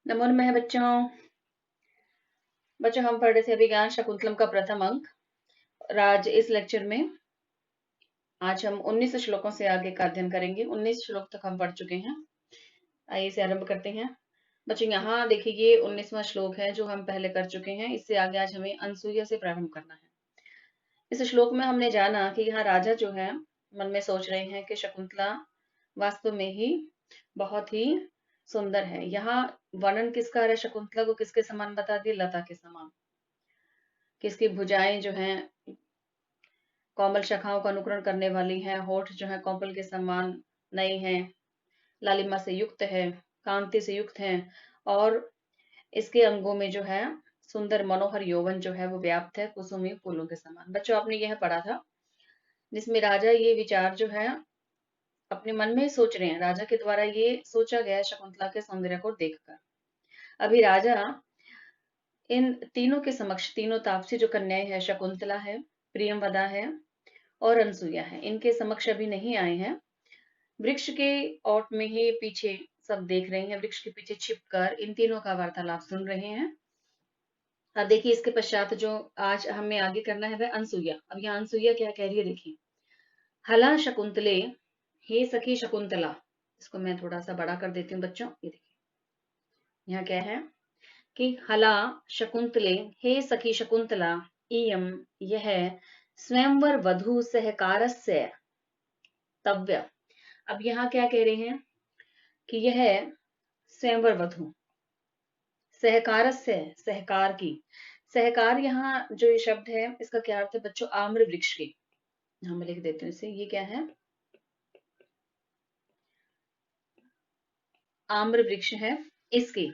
नमो नमः बच्चों। हम पढ़ रहे थे अभिज्ञान शकुंतलम का प्रथम अंक। आज इस लेक्चर में आज हम 19 श्लोकों से आगे का अध्ययन करेंगे। 19 श्लोक तक हम पढ़ चुके हैं। आइए इसे आरंभ करते हैं। बच्चों यहाँ देखिए, ये 19वां श्लोक है जो हम पहले कर चुके हैं। इससे आगे आज हमें अनसुईया से प्रारंभ करना है। इस श्लोक में हमने जाना कि यहाँ राजा जो है मन में सोच रहे हैं कि शकुंतला वास्तव में ही बहुत ही सुंदर है। यहाँ वर्णन किसका है? शकुंतला को किसके समान बता दिया? लता के समान। किसकी भुजाएं जो हैं कोमल शाखाओं का अनुकरण करने वाली हैं, होठ जो है कौपल के समान नए हैं, लालिमा से युक्त है, कांति से युक्त हैं, और इसके अंगों में जो है सुंदर मनोहर यौवन जो है वो व्याप्त है कुसुमी फूलों के समान। बच्चों आपने यह पढ़ा था जिसमें राजा ये विचार जो है अपने मन में सोच रहे हैं। राजा के द्वारा ये सोचा गया है शकुंतला के सौंदर्य को देखकर। अभी राजा इन तीनों के समक्ष, तीनों तापसी जो कन्याएं हैं, शकुंतला है, प्रियंवदा है और अनसुईया है, इनके समक्ष अभी नहीं आए हैं। वृक्ष के ओट में ही पीछे सब देख रहे हैं। वृक्ष के पीछे छिपकर इन तीनों का वार्तालाप सुन रहे हैं। अब देखिए इसके पश्चात जो आज हमें आगे करना है वह अनसुईया। अब यहाँ अनसुईया क्या कह रही है देखिए। हला शकुंतले, हे सखी शकुंतला। इसको मैं थोड़ा सा बड़ा कर देती हूँ बच्चों। ये देखिए यहाँ क्या है कि हला शकुंतले, हे सखी शकुंतला, इयम यह स्वयंवर वधु सहकारस्य तव्य। अब यहाँ क्या कह रहे हैं कि यह स्वयंवर वधु सहकार से, सहकार की। सहकार यहाँ जो ये शब्द है इसका क्या अर्थ है बच्चों? आम्र वृक्ष के। यहाँ मैं लिख देती हूँ इसे। ये क्या है? आम्र वृक्ष है, इसकी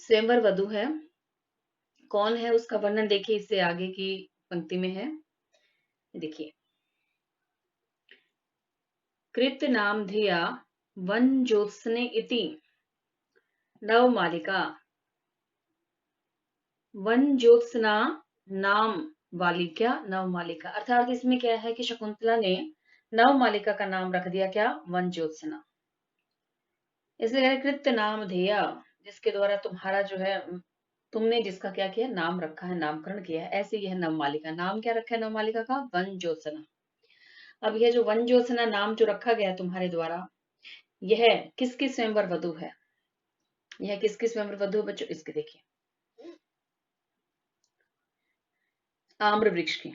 स्वयंवर वधु है। कौन है उसका वर्णन देखिए इससे आगे की पंक्ति में है। देखिए, कृत नाम धिया वन ज्योत्सने इति नवमालिका। वन ज्योत्सना नाम वाली क्या? नवमालिका। अर्थात इसमें क्या है कि शकुंतला ने नवमालिका का नाम रख दिया क्या? वन ज्योत्सना। इसलिए कह रहे कृत्य नाम ध्येया, जिसके द्वारा तुम्हारा जो है, तुमने जिसका क्या किया? नाम रखा है, नामकरण किया है। ऐसे यह नवमालिका। नाम क्या रखा है नवमालिका का? वन ज्योत्सना। अब यह जो वन ज्योत्सना नाम जो रखा गया तुम्हारे द्वारा, यह किसकी स्वयंवर वधु है? यह किसकी स्वयंवर वधु बच्चों? इसके देखिए, आम्र वृक्ष की।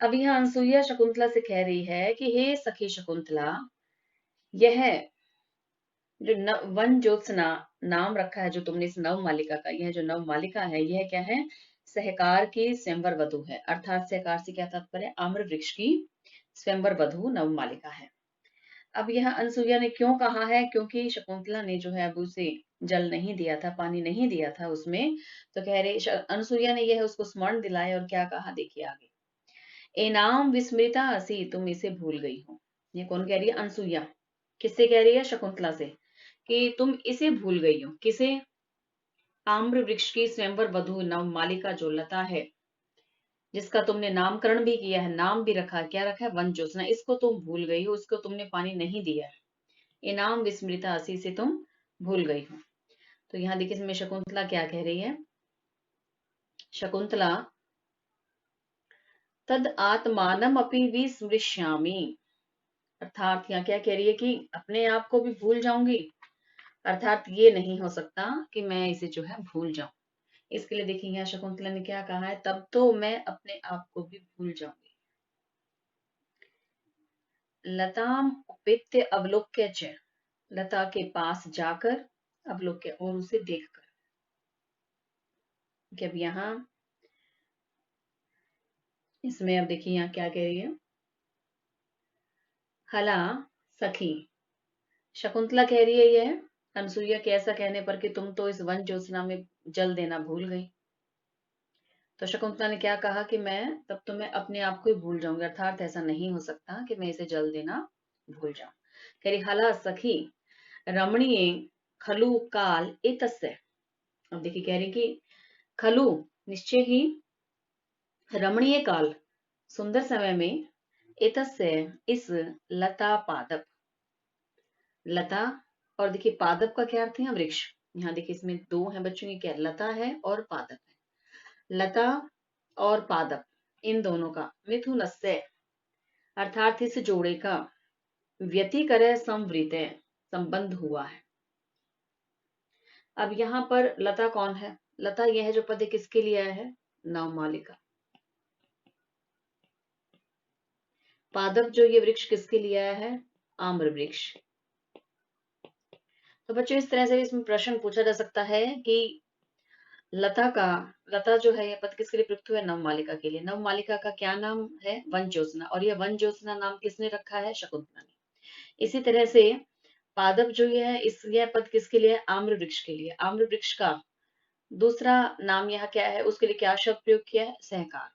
अब यह अनसुईया शकुंतला से कह रही है कि हे सखी शकुंतला, यह जो वन ज्योत्सना नाम रखा है जो तुमने इस नव मालिका का, यह जो नव मालिका है यह क्या है? सहकार की स्वयंवर वधु है। अर्थात सहकार से क्या तात्पर्य? आम्र वृक्ष की स्वयंवर वधु नव मालिका है। अब यह अनसुईया ने क्यों कहा है? क्योंकि शकुंतला ने जो है अब उसे जल नहीं दिया था, पानी नहीं दिया था उसमें। तो कह रहे अनसुईया ने यह उसको स्मरण दिलाया और क्या कहा देखिए आगे। एनाम विस्मृता हसी, तुम इसे भूल गई हो। ये कौन कह रही है? अनसुईया। किससे कह रही है? शकुंतला से, कि तुम इसे भूल गई हो। किसे? आम्र वृक्ष की स्वयंवर वधु नव मालिका जो लता है, जिसका तुमने नामकरण भी किया है, नाम भी रखा है। क्या रखा है? वन ज्योत्सना। इसको तुम भूल गई हो, उसको तुमने पानी नहीं दिया है। इनाम विस्मृता हसी से तुम भूल गई हो। तो यहाँ देखिए इसमें शकुंतला क्या कह रही है। शकुंतला तद आत्मानम अपि विस्मृश्यामि। अर्थात यहाँ क्या कह रही है कि अपने आप को भी भूल जाऊंगी। अर्थात ये नहीं हो सकता कि मैं इसे जो है भूल जाऊं। इसके लिए देखिए यहाँ शकुंतला ने क्या कहा है, तब तो मैं अपने आप को भी भूल जाऊंगी। लताम उपेत्य अवलोक्य च, लता के पास जाकर, अवलोक्य और उसे देखकर। कि अब यहाँ इसमें अब देखिए यहाँ क्या कह रही है। हला सखी, शकुंतला कह रही है यह अनसुईया के ऐसा कहने पर कि तुम तो इस वन ज्योत्सना में जल देना भूल गई। तो शकुंतला ने क्या कहा कि मैं तब तो मैं अपने आप को ही भूल जाऊंगी। अर्थात ऐसा नहीं हो सकता कि मैं इसे जल देना भूल जाऊं। कह रही हला सखी रमणीय खलु काल एतस्य। अब देखिए कह रही कि खलु निश्चय ही, रमणीय काल सुंदर समय में, एतस्य इस लता पादप, लता और देखिए पादप का क्या अर्थ है? वृक्ष। यहाँ देखिए इसमें दो हैं बच्चों की, क्या लता है और पादप है। लता और पादप इन दोनों का मिथुनस्य अर्थात इस जोड़े का व्यतिकरण संवृत संबंध हुआ है। अब यहाँ पर लता कौन है? लता यह है जो पद किसके लिए आया है? नवमालिका। पादप जो ये वृक्ष किसके लिए आया है? आम्र वृक्ष। तो बच्चों इस तरह से इसमें प्रश्न पूछा जा सकता है कि लता जो है ये पद किसके लिए प्रयुक्त हुआ है? नवमालिका के लिए। नवमालिका का क्या नाम है? वन ज्योत्सना। और यह वन ज्योत्सना नाम किसने रखा है? शकुंतला ने। इसी तरह से पादप जो ये है यह पद किसके लिए है? आम्र वृक्ष के लिए। आम्र वृक्ष का दूसरा नाम यहाँ क्या है? उसके लिए क्या शब्द प्रयोग किया है? सहकार।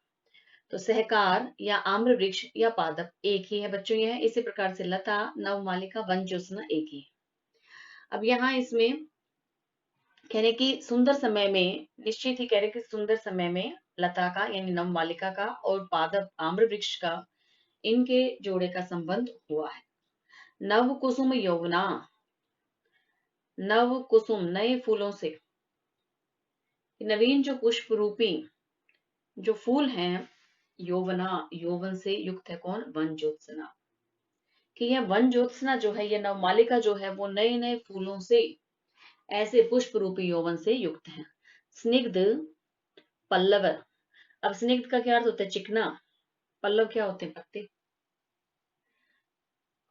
तो सहकार या आम्र वृक्ष या पादप एक ही है बच्चों। यह इसी प्रकार से लता, नवमालिका, वन ज्योत्सना एक ही है। अब यहाँ इसमें कह रहे कि सुंदर समय में, निश्चित ही कह रहे कि सुंदर समय में लता का यानी नवमालिका का और पादप आम्र वृक्ष का, इनके जोड़े का संबंध हुआ है। नव कुसुम यौवना, नव कुसुम नए फूलों से, नवीन जो पुष्प रूपी जो फूल हैं, यौवना यौवन से युक्त है। कौन? वन ज्योत्सना। कि यह वन ज्योत्सना जो है, यह नवमालिका जो है वो नए नए फूलों से, ऐसे पुष्प रूपी यौवन से युक्त है। स्निग्ध पल्लव। अब स्निग्ध का क्या अर्थ होता है? चिकना। पल्लव क्या होते हैं? पत्ते।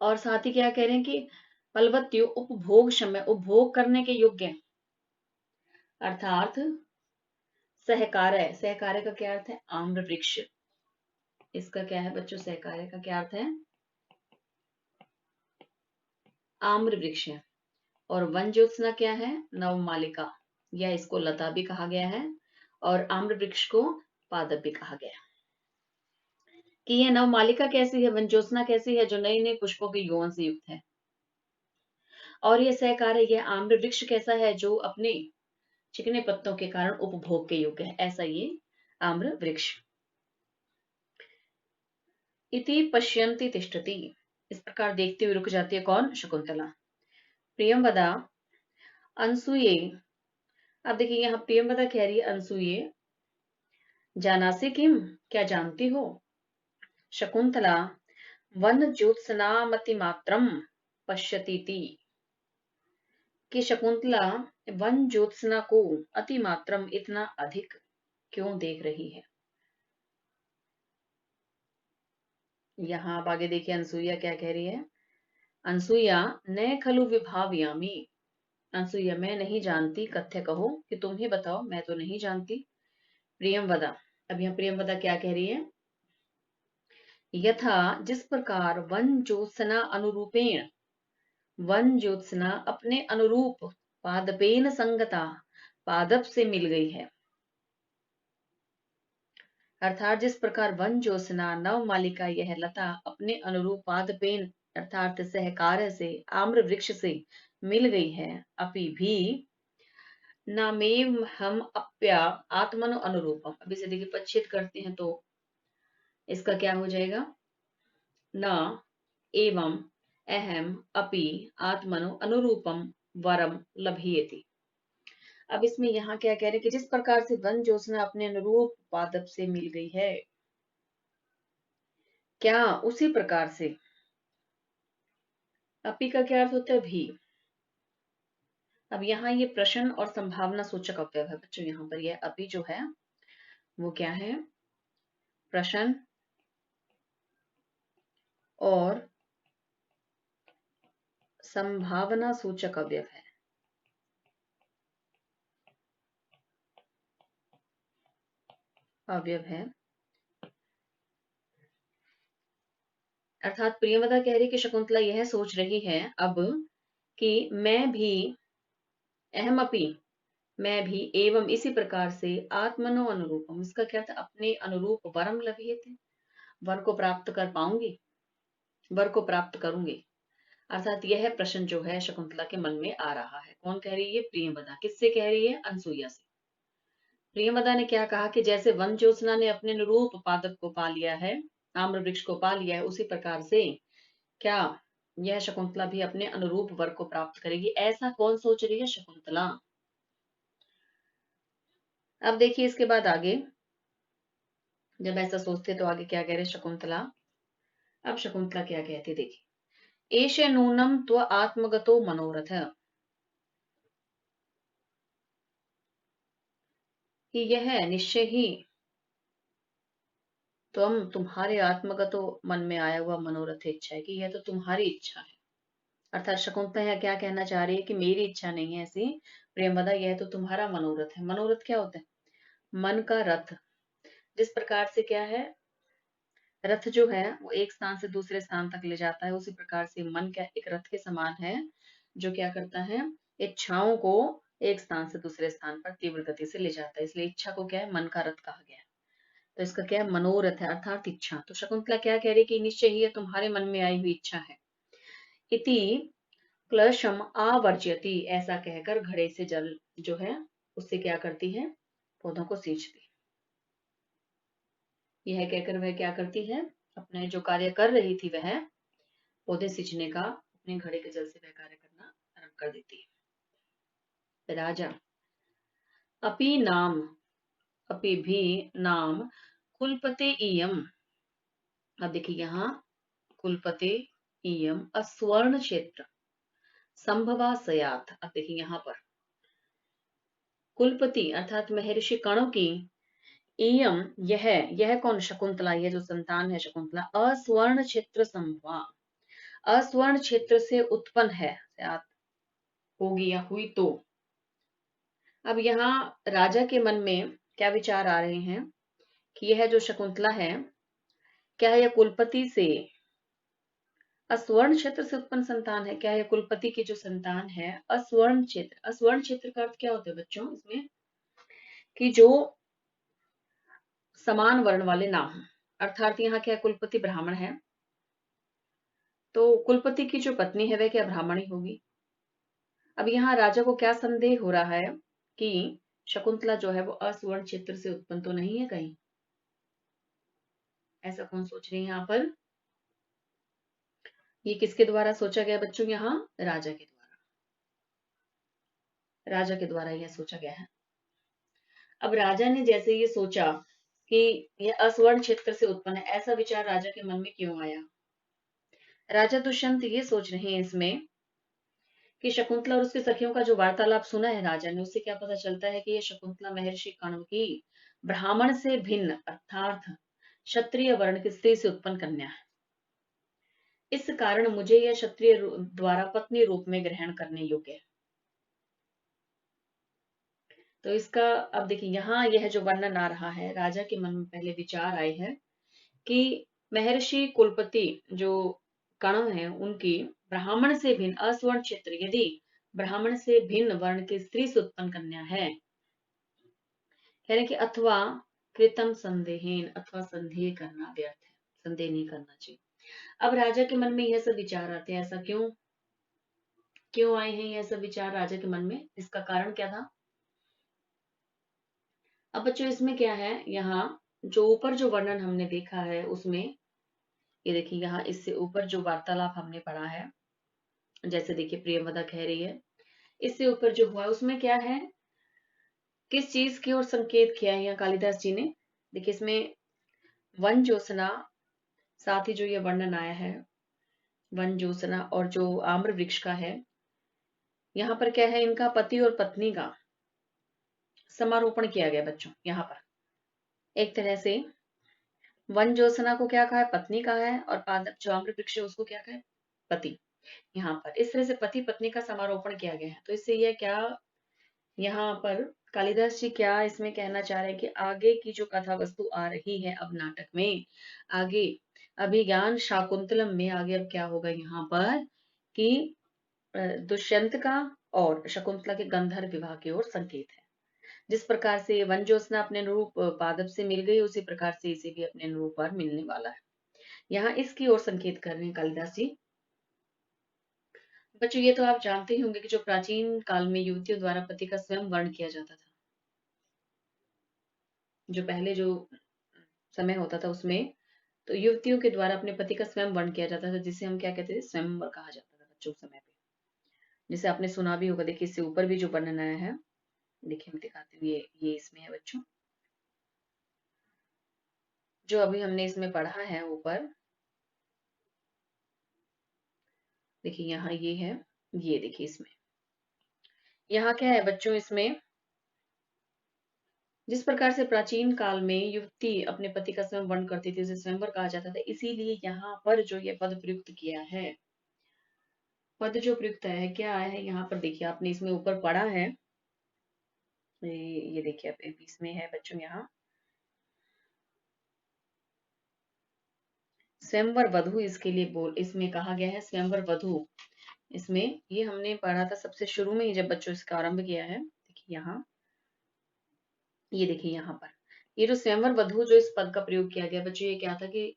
और साथ ही क्या कह रहे हैं कि पलवत्यो उपभोग समय, उपभोग करने के योग्य, अर्थात सहकार्य। सहकार्य का क्या अर्थ है? आम्र वृक्ष। इसका क्या है बच्चों? सहकार्य का क्या अर्थ है? आम्र वृक्ष है। और वन ज्योत्सना क्या है? नवमालिका, या इसको लता भी कहा गया है और आम्र वृक्ष को पादप भी कहा गया है। कि यह नवमालिका कैसी है? वन ज्योत्सना कैसी है? जो नए नए पुष्पों के यौवन से युक्त है। और यह सहकार्य, यह आम्र वृक्ष कैसा है? जो अपने चिकने पत्तों के कारण उपभोग के योग्य है। ऐसा ये आम्र वृक्ष। इति पश्यन्ति तिष्ठति, इस प्रकार देखते हुए रुक जाती है। कौन? शकुंतला। प्रियंवदा अनसूये। अब देखिए यहाँ प्रियंवदा कह रही है अनसूये, जानासि किम, क्या जानती हो? शकुंतला वन ज्योत्सनामतिमात्रम पश्यतीति, कि शकुंतला वन ज्योत्सना को अतिमात्रम इतना अधिक क्यों देख रही है। यहाँ आप आगे देखिए अनसुईया क्या कह रही है। अनसुईया न खलु विभावयामी, अनसुईया मैं नहीं जानती, कथ्य कहो कि तुम ही बताओ, मैं तो नहीं जानती। प्रियंवदा, अब यहाँ प्रियंवदा क्या कह रही है? यथा जिस प्रकार वन ज्योत्सना अनुरूपेण, वन ज्योत्सना अपने अनुरूप पादपेन संगता, पादप से मिल गई है। अर्थात जिस प्रकार वन ज्योत्सना नवमालिका यह लता अपने अनुरूप पादपेन अर्थात सहकार्य से, आम्र वृक्ष से मिल गई है। अपि भी नामेव हम अप्या आत्मनो अनुरूपम। अब इसे देखिए पच्छेद करते हैं तो इसका क्या हो जाएगा? न एवं अहम अपि आत्मनो अनुरूपम वरम लभयेति। अब इसमें यहाँ क्या कह रहे हैं कि जिस प्रकार से वन ज्योत्सना अपने अनुरूप पादप से मिल गई है, क्या उसी प्रकार से, अपि का क्या अर्थ होता है? भी। अब यहाँ ये प्रश्न और संभावना सूचक अवयव है बच्चों। यहाँ पर यह अपि जो है वो क्या है? प्रश्न और संभावना सूचक अवयव है। अवयव है अर्थात प्रियंवदा कह रही कि शकुंतला यह सोच रही है अब कि मैं भी, अहम अपि मैं भी, एवं इसी प्रकार से, आत्मनो अनुरूपम इसका क्या था? अपने अनुरूप वरम लभयते, वर को प्राप्त कर पाऊंगी, वर को प्राप्त करूंगी। अर्थात यह प्रश्न जो है शकुंतला के मन में आ रहा है। कौन कह रही है? प्रियंवदा। किससे कह रही है? अनसुईया से। प्रियंवदा ने क्या कहा कि जैसे वन ज्योत्सना ने अपने अनुरूप पादप को पा लिया है, आम्र वृक्ष को पा लिया है, उसी प्रकार से क्या यह शकुंतला भी अपने अनुरूप वर को प्राप्त करेगी। ऐसा कौन सोच रही है? शकुंतला। अब देखिए इसके बाद आगे, जब ऐसा सोचते तो आगे क्या कह रहे शकुंतला। अब शकुंतला क्या कहती देखिए, एष नूनम त्व आत्मगतो मनोरथ, कि यह निश्चय ही तुम्हारे आत्मगतो मन में आया हुआ मनोरथ इच्छा है, कि यह तो तुम्हारी इच्छा है। अर्थात शकुंतला यह क्या कहना चाह रही है कि मेरी इच्छा नहीं है ऐसी, प्रेमवदा यह तो तुम्हारा मनोरथ है। मनोरथ क्या होता है? मन का रथ। जिस प्रकार से क्या है, रथ जो है वो एक स्थान से दूसरे स्थान तक ले जाता है, उसी प्रकार से मन क्या एक रथ के समान है, जो क्या करता है, इच्छाओं को एक स्थान से दूसरे स्थान पर तीव्र गति से ले जाता है। इसलिए इच्छा को क्या है, मन का रथ कहा गया है। तो इसका क्या है, मनोरथ है अर्थात इच्छा। तो शकुंतला क्या कह रही है कि निश्चय ही तुम्हारे मन में आई हुई इच्छा है। इति क्लशम आवर्जयति, ऐसा कहकर घड़े से जल जो है उससे क्या करती है, पौधों को सींचती। यह कहकर वह क्या करती है, अपने जो कार्य कर रही थी वह पौधे सींचने का, अपने घड़े के जल से वह कार्य करना आरंभ कर देती है। राजा अपि नाम, अपि भी नाम कुलपते इयम। अब देखिए यहाँ कुलपते इयम अस्वर्ण क्षेत्र संभवा सयात। अब देखिए यहाँ पर कुलपति अर्थात महर्षि कणों की इयम, यह कौन, शकुंतला, यह जो संतान है शकुंतला, अस्वर्ण क्षेत्र संभवा, अस्वर्ण क्षेत्र से उत्पन्न है, होगी या हुई तो। अब यहाँ राजा के मन में क्या विचार आ रहे हैं कि यह जो शकुंतला है, क्या यह कुलपति से अस्वर्ण क्षेत्र से उत्पन्न संतान है? क्या यह कुलपति की जो संतान है अस्वर्ण क्षेत्र, अस्वर्ण क्षेत्र का अर्थ क्या होता है बच्चों इसमें, कि जो समान वर्ण वाले ना हो। अर्थात यहाँ क्या कुलपति ब्राह्मण है, तो कुलपति की जो पत्नी है वह क्या ब्राह्मणी होगी। अब यहाँ राजा को क्या संदेह हो रहा है कि शकुंतला जो है वो अस्वर्ण क्षेत्र से उत्पन्न तो नहीं है कहीं। ऐसा कौन सोच रही है यहाँ पर? ये किसके द्वारा सोचा गया बच्चों? यहाँ राजा के द्वारा, राजा के द्वारा यह सोचा गया है। अब राजा ने जैसे ये सोचा कि यह अस्वर्ण क्षेत्र से उत्पन्न है, ऐसा विचार राजा के मन में क्यों आया? राजा दुष्यंत ये सोच रहे हैं इसमें कि शकुंतला और उसके सखियों का जो वार्तालाप सुना है राजा ने, उससे क्या पता चलता है कि ये शकुंतला महर्षि कण्व की ब्राह्मण से भिन्न अर्थात क्षत्रिय वर्ण की स्त्री से उत्पन्न कन्या है। इस कारण मुझे यह क्षत्रिय द्वारा पत्नी रूप में ग्रहण करने योग्य है। तो इसका अब देखिए यहाँ यह जो वर्णन आ रहा है, राजा के मन में पहले विचार आए हैं कि महर्षि कुलपति जो कण्व है उनकी ब्राह्मण से भिन्न अस्वर्ण क्षेत्र, यदि ब्राह्मण से भिन्न वर्ण की स्त्री से उत्पन्न कन्या है, कह रहे कि अथवा कृतम संदेहेन, अथवा संदेह करना व्यर्थ है, संदेह नहीं करना चाहिए। अब राजा के मन में यह सब विचार आते हैं, ऐसा क्यों क्यों आए हैं यह सब विचार राजा के मन में, इसका कारण क्या था? अब बच्चों इसमें क्या है, यहाँ जो ऊपर जो वर्णन हमने देखा है उसमें ये देखिए, यहाँ इससे ऊपर जो वार्तालाप हमने पढ़ा है, जैसे देखिए प्रियवदा कह रही है, इससे ऊपर जो हुआ उसमें क्या है, किस चीज की ओर संकेत किया है यहाँ कालिदास जी ने? देखिए इसमें वन ज्योत्सना, साथ ही जो ये वर्णन आया है वन ज्योत्सना और जो आम्र वृक्ष का है, यहाँ पर क्या है, इनका पति और पत्नी का समारोपण किया गया बच्चों। यहाँ पर एक तरह से वन ज्योत्सना को क्या कहा है, पत्नी कहा है, और पादप जो आम्र वृक्ष है उसको क्या कहा है, पति। यहाँ पर इस तरह से पति पत्नी का समारोपण किया गया है। तो इससे यह क्या, यहाँ पर कालिदास जी क्या इसमें कहना चाह रहे हैं कि आगे की जो कथा वस्तु आ रही है अब नाटक में, आगे अभिज्ञान शाकुंतलम में आगे अब क्या होगा यहाँ पर कि दुष्यंत का और शकुंतला के गंधर्व विवाह की ओर संकेत है। जिस प्रकार से वन ज्योत्सना अपने अनुरूप पादप से मिल गई, उसी प्रकार से इसे भी अपने अनुरूप पर मिलने वाला है। यहाँ इसकी ओर संकेत कर रहे हैं कालिदास जी। बच्चों ये तो आप जानते ही होंगे कि जो प्राचीन काल में युवतियों द्वारा पति का स्वयं वर्ण किया जाता था, जो पहले जो समय होता था उसमें तो युवतियों के द्वारा अपने पति का स्वयं वर्ण किया जाता था, जिसे हम क्या कहते थे, स्वयंवर कहा जाता था बच्चों के समय पे। जिसे आपने सुना भी होगा। देखिए इससे ऊपर भी जो वर्णन आया है, देखिए मैं दिखाती हूँ, ये इसमें है बच्चों, जो अभी हमने इसमें पढ़ा है ऊपर। देखिए यहाँ ये है, ये देखिए इसमें यहाँ क्या है बच्चों, इसमें जिस प्रकार से प्राचीन काल में युवती अपने पति का स्वयं वर्ण करती थी, उसे स्वयंवर कहा जाता था। इसीलिए यहाँ पर जो ये पद प्रयुक्त किया है, पद जो प्रयुक्त है, क्या आया है यहाँ पर, देखिए आपने इसमें ऊपर पढ़ा है, ये देखिए अब इसमें है बच्चों, यहाँ स्वयंवर वधु, इसके लिए इसमें कहा गया है स्वयंवर वधु। इसमें ये हमने पढ़ा था सबसे शुरू में ही, जब बच्चों इसका आरंभ किया है। देखिए यहाँ, ये देखिए यहाँ पर ये जो स्वयंवर वधु जो इस पद का प्रयोग किया गया बच्चों, ये क्या था कि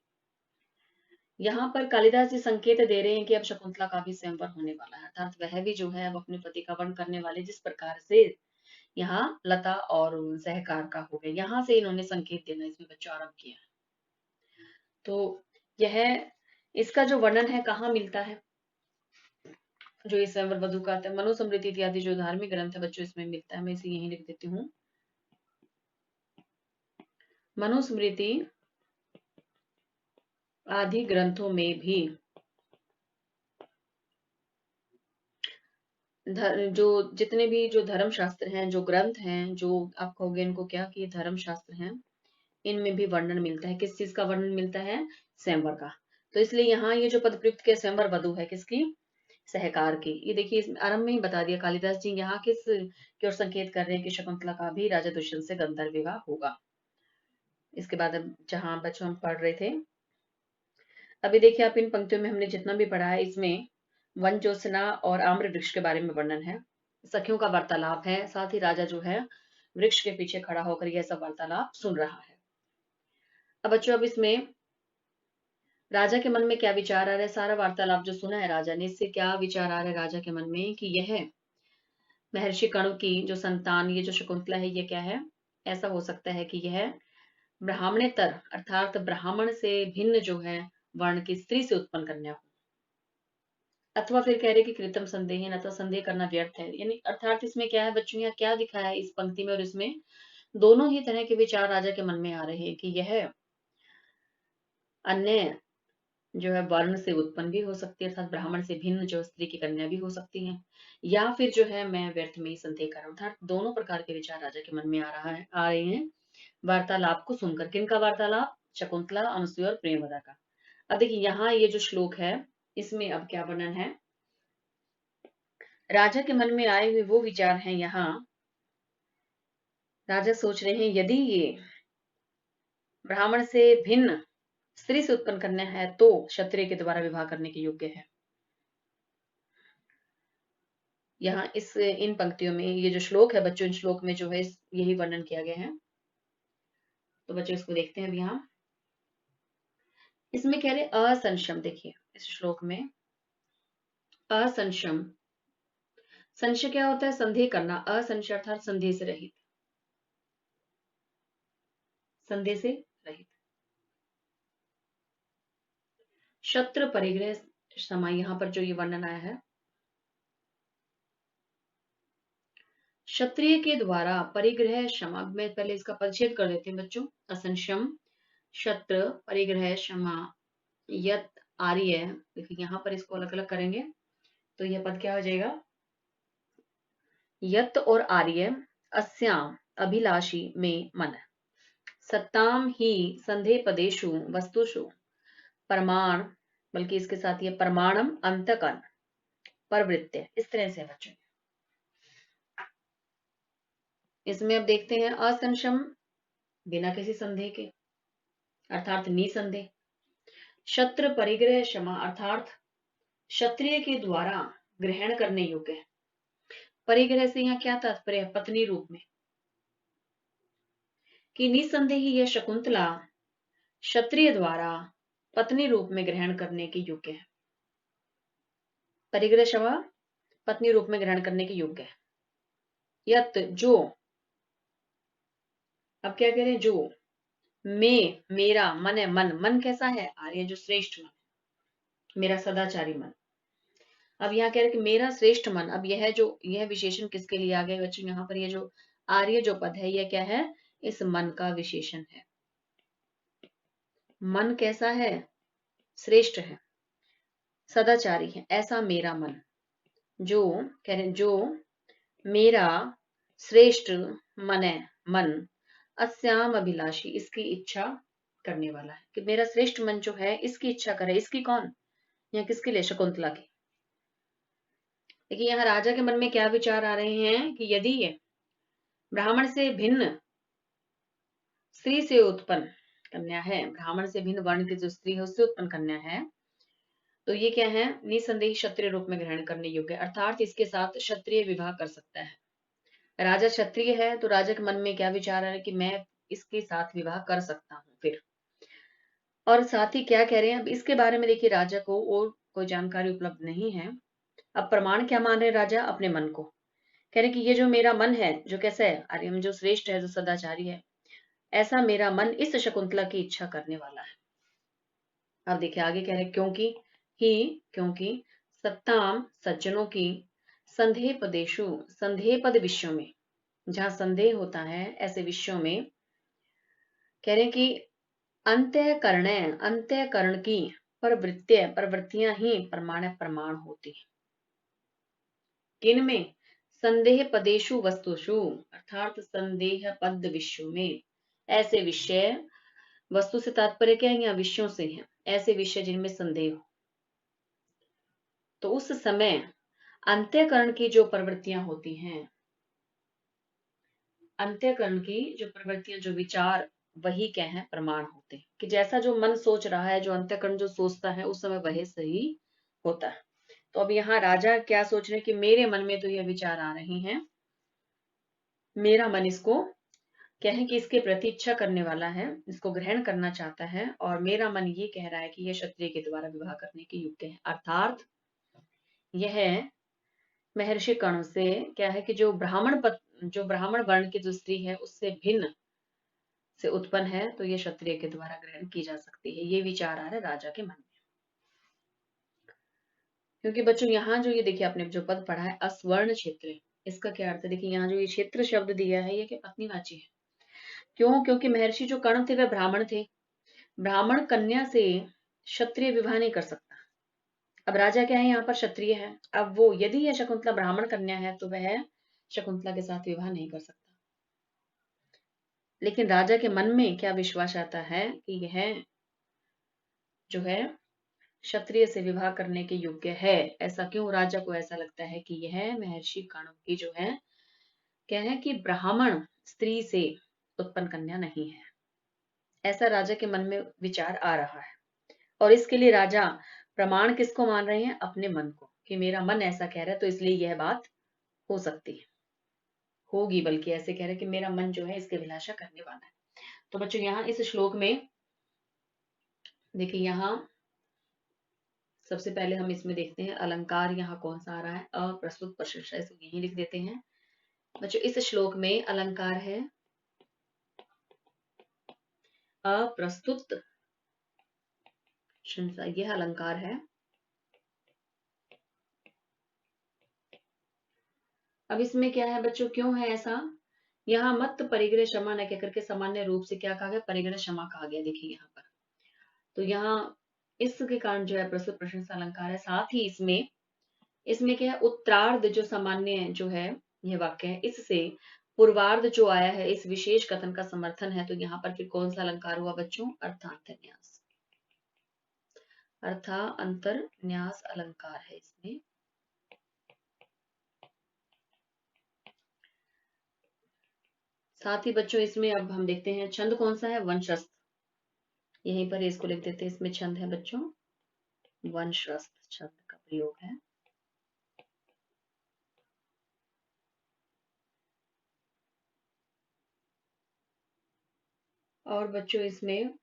यहाँ पर कालिदास जी संकेत दे रहे हैं कि अब शकुंतला का भी स्वयंवर होने वाला है, अर्थात वह भी जो है अब अपने पति का वर्ण करने वाले, जिस प्रकार से यहाँ लता और सहकार का हो गया, यहाँ से इन्होंने संकेत देना इसमें बच्चों आरंभ किया। तो यह इसका जो वर्णन है कहाँ मिलता है, जो ये स्वयंवर वधु का आता है, मनुस्मृति इत्यादि जो धार्मिक ग्रंथ है बच्चों, इसमें मिलता है। मैं इसे यहीं लिख देती हूँ, मनुस्मृति आदि ग्रंथों में भी जो जितने भी जो धर्म शास्त्र हैं, जो ग्रंथ हैं, जो आप कहोगे इनको क्या कि धर्म शास्त्र हैं, इनमें भी वर्णन मिलता है। किस चीज का वर्णन मिलता है, स्वयंवर का। तो इसलिए यहाँ ये जो पद प्रयुक्त के स्वयंवर वधु है, किसकी, सहकार की। ये देखिए इसमें आरंभ में ही बता दिया कालिदास जी यहाँ किस की ओर संकेत कर रहे हैं कि शकुंतला का भी राजा दुष्यंत से गंधर्व विवाह होगा। इसके बाद अब जहां बच्चों हम पढ़ रहे थे, अभी देखिए आप इन पंक्तियों में हमने जितना भी पढ़ा है, इसमें वन ज्योत्सना और आम्र वृक्ष के बारे में वर्णन है, सखियों का वार्तालाप है, साथ ही राजा जो है वृक्ष के पीछे खड़ा होकर यह सब वार्तालाप सुन रहा है। अब बच्चों, अब इसमें राजा के मन में क्या विचार आ रहा है, सारा वार्तालाप जो सुना है राजा ने, इससे क्या विचार आ रहा है राजा के मन में कि यह महर्षि कणु की जो संतान, ये जो शकुंतला है, ये क्या है, ऐसा हो सकता है कि यह ब्राह्मणेतर अर्थात ब्राह्मण से भिन्न जो है वर्ण की स्त्री से उत्पन्न कन्या हो, अथवा फिर कह रहे कि कृतम संदेह, न तो संदेह करना व्यर्थ है। यानी अर्थात इसमें क्या है बच्चों, यहाँ क्या दिखाया है इस पंक्ति में और इसमें, दोनों ही तरह के विचार राजा के मन में आ रहे हैं कि यह अन्य जो है वर्ण से उत्पन्न भी हो सकती है, अर्थात ब्राह्मण से भिन्न जो स्त्री की कन्या भी हो सकती है, या फिर जो है मैं व्यर्थ में ही संदेह कर रहा हूँ। अर्थात दोनों प्रकार के विचार राजा के मन में आ रहे हैं वार्तालाप को सुनकर। किनका वार्तालाप, शकुंतला, अनसुया और प्रेमवदा का। अब देखिए यहाँ ये जो श्लोक है, इसमें अब क्या वर्णन है, राजा के मन में आए हुए वो विचार हैं। यहाँ राजा सोच रहे हैं यदि ये ब्राह्मण से भिन्न स्त्री से उत्पन्न करना है तो क्षत्रिय के द्वारा विवाह करने के योग्य है। यहाँ इस इन पंक्तियों में ये जो श्लोक है बच्चों, इन श्लोक में जो है यही वर्णन किया गया है। तो बच्चों इसको देखते हैं अब यहाँ, इसमें कह रहे असंशम, देखिए इस श्लोक में असंशम, संशय क्या होता है, संदेह करना, असंशय अर्थात संदेह से रहित, संदेह से रहित। शत्रु परिग्रह समय, यहाँ पर जो ये वर्णन आया है, क्षत्रिय के द्वारा परिग्रह क्षमा, में पहले इसका परिच्छेद कर देते हैं बच्चों, असंशम, शत्रु, परिग्रह क्षमा, यत, आर्य। देखिए यहाँ पर इसको अलग अलग करेंगे तो यह पद क्या हो जाएगा, यत और आर्य, अस्याम अभिलाषी में मन, सत्ताम ही संदेह पदेशु वस्तुषु प्रमाण, बल्कि इसके साथ ये प्रमाणम अंतकन प्रवृत्ति, इस तरह से बच्चों। इसमें अब देखते हैं असंशम, बिना किसी संदेह के अर्थात निसंदेह, शत्रु परिग्रह क्षमा अर्थात क्षत्रिय के द्वारा ग्रहण करने योग्य है। परिग्रह से यहाँ क्या तात्पर्य है, पत्नी रूप में, कि निसंदेह ही यह शकुंतला क्षत्रिय द्वारा पत्नी रूप में ग्रहण करने के योग्य है। परिग्रह क्षमा पत्नी रूप में ग्रहण करने के योग्य है। यत जो, अब क्या कह रहे हैं, जो मेरा मन है, मन मन कैसा है, आर्य जो श्रेष्ठ मन, मेरा सदाचारी मन। अब यहाँ कह रहे कि मेरा श्रेष्ठ मन, अब यह विशेषण किसके लिए आ गया बच्चों, यहाँ पर ये जो आर्य जो पद है, यह क्या है, इस मन का विशेषण है। मन कैसा है, श्रेष्ठ है, सदाचारी है, ऐसा मेरा मन, जो कह रहे जो मेरा श्रेष्ठ मन है, मन अस्याम अभिलाषी, इसकी इच्छा करने वाला है, कि मेरा श्रेष्ठ मन जो है इसकी इच्छा करे, इसकी कौन, या किसके लिए, शकुंतला की। देखिए यहाँ राजा के मन में क्या विचार आ रहे हैं कि यदि ये ब्राह्मण से भिन्न स्त्री से उत्पन्न कन्या है, ब्राह्मण से भिन्न वर्ण की जो स्त्री है उससे उत्पन्न कन्या है, तो ये क्या है, निसंदेह क्षत्रिय रूप में ग्रहण करने योग्य, अर्थात इसके साथ क्षत्रिय विवाह कर सकता है। राजा क्षत्रिय है तो राजा के मन में क्या विचार है कि मैं इसके साथ विवाह कर सकता हूँ फिर। और साथ ही क्या कह रहे हैं, अब इसके बारे में देखिए राजा को और कोई जानकारी उपलब्ध नहीं है। अब प्रमाण क्या मान रहे राजा, अपने मन को कह रहे कि ये जो मेरा मन है, जो कैसा है, आर्यम जो श्रेष्ठ है, जो सदाचारी है, ऐसा मेरा मन इस शकुंतला की इच्छा करने वाला है। अब देखिए आगे कह रहे क्योंकि सत्ताम सज्जनों की संदेह पदेशु, संदेह पद विषयों में, जहां संदेह होता है ऐसे विषयों में, कह रहे कि अंत्यकरण की प्रवृत्तियां ही प्रमाण होती है। किन में, संदेह पदेशु वस्तुषु, अर्थात संदेह पद विषयों में, ऐसे विषय, वस्तु से तात्पर्य क्या है, या विषयों से है, ऐसे विषय जिनमें संदेह हो, तो उस समय अंत्यकरण की जो प्रवृत्तियां होती हैं, अंत्यकरण की जो प्रवृत्तियां, जो विचार, वही क्या है, प्रमाण होते हैं, कि जैसा जो मन सोच रहा है, जो अंत्यकरण जो सोचता है उस समय वही सही होता है। तो अब यहाँ राजा क्या सोच रहे हैं कि मेरे मन में तो ये विचार आ रहे हैं, मेरा मन इसको क्या है कि इसके प्रति इच्छा करने वाला है, इसको ग्रहण करना चाहता है, और मेरा मन ये कह रहा है कि यह क्षत्रिय के द्वारा विवाह करने के योग्य है, अर्थात यह महर्षि कर्ण से क्या है कि जो ब्राह्मण वर्ण की जो स्त्री है उससे भिन्न से उत्पन्न है, तो ये क्षत्रिय के द्वारा ग्रहण की जा सकती है, ये विचार आ रहा है राजा के मन में। क्योंकि बच्चों यहाँ जो ये देखिए आपने जो पद पढ़ा है अस्वर्ण क्षेत्र, इसका क्या अर्थ है, देखिए यहाँ जो ये क्षेत्र शब्द दिया है ये क्या पत्नीवाची है। क्यों, क्योंकि महर्षि जो कर्ण थे वह ब्राह्मण थे, ब्राह्मण कन्या से क्षत्रिय विवाह नहीं कर सकता। अब राजा क्या है, यहाँ पर क्षत्रिय है, अब वो यदि यह शकुंतला ब्राह्मण कन्या है तो वह शकुंतला के साथ विवाह नहीं कर सकता। लेकिन राजा के मन में क्या विश्वास आता है कि यह जो है क्षत्रिय से विवाह करने के योग्य है। ऐसा क्यों, राजा को ऐसा लगता है कि यह महर्षि कर्ण की जो है क्या है कि ब्राह्मण स्त्री से उत्पन्न कन्या नहीं है, ऐसा राजा के मन में विचार आ रहा है। और इसके लिए राजा प्रमाण किसको मान रहे हैं, अपने मन को, कि मेरा मन ऐसा कह रहा है तो इसलिए यह बात हो सकती है, होगी, बल्कि ऐसे कह रहे हैं कि मेरा मन जो है इसके अभिलाषा करने वाला है। तो बच्चों यहाँ इस श्लोक में देखिए, यहाँ सबसे पहले हम इसमें देखते हैं अलंकार यहाँ कौन सा आ रहा है, अप्रस्तुत प्रशंसा, इसको यहीं लिख देते हैं बच्चों। इस श्लोक में अलंकार है अप्रस्तुत प्रशंसा, यह अलंकार है। अब इसमें क्या है बच्चों, क्यों है ऐसा, यहाँ मत परिग्रह क्षमा न कहकर के सामान्य रूप से क्या कहा गया, परिग्रह क्षमा कहा गया। देखिए यहाँ पर तो यहाँ इसके कारण जो है प्रस्तुत प्रशंसा अलंकार है। साथ ही इसमें क्या है, उत्तरार्ध जो सामान्य जो है यह वाक्य है, इससे पूर्वार्ध जो आया है इस विशेष कथन का समर्थन है। तो यहाँ पर फिर कौन सा अलंकार हुआ बच्चों, अर्थांतरन्यास, अर्थांतरन्यास अलंकार है इसमें। साथ ही बच्चों इसमें अब हम देखते हैं छंद कौन सा है, वंशस्थ, यहीं पर इसको लिख देते हैं, इसमें छंद है बच्चों वंशस्थ, छंद का प्रयोग है। और बच्चों इसमें